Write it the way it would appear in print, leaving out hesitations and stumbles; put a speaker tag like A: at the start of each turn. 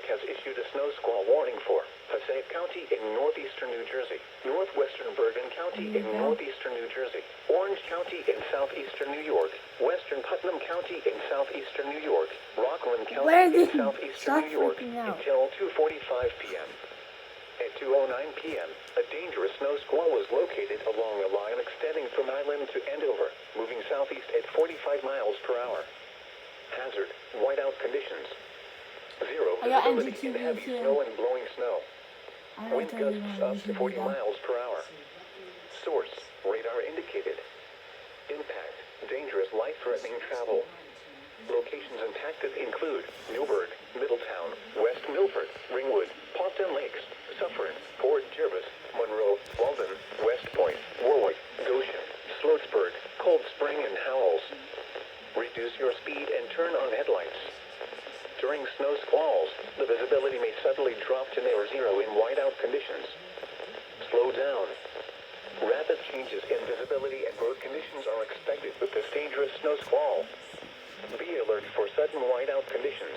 A: York has issued a snow squall warning for Passaic County in northeastern New Jersey, northwestern Bergen County in northeastern New Jersey, Orange County in southeastern New York, western Putnam County in southeastern New York, Rockland County in southeastern New York until 2:45 p.m. At 2:09 p.m., a dangerous snow squall was located along a line extending from Island to Andover, moving southeast at 45 miles per hour. Hazard, whiteout conditions. Zero visibility in heavy snow and blowing snow. Wind gusts up to 40 miles per hour. Source, radar indicated. Impact, dangerous life-threatening travel. Locations impacted include Newburgh, Middletown, West Milford, Ringwood, Pompton Lakes, Suffern, Port Jervis, Monroe, Walden, West Point, Warwick, Goshen, Sloatsburg, Cold Spring, and Howells. Reduce your speed and turn on headlights. During snow squalls, the visibility may suddenly drop to near zero in whiteout conditions. Slow down. Rapid changes in visibility and road conditions are expected with this dangerous snow squall. Be alert for sudden whiteout conditions.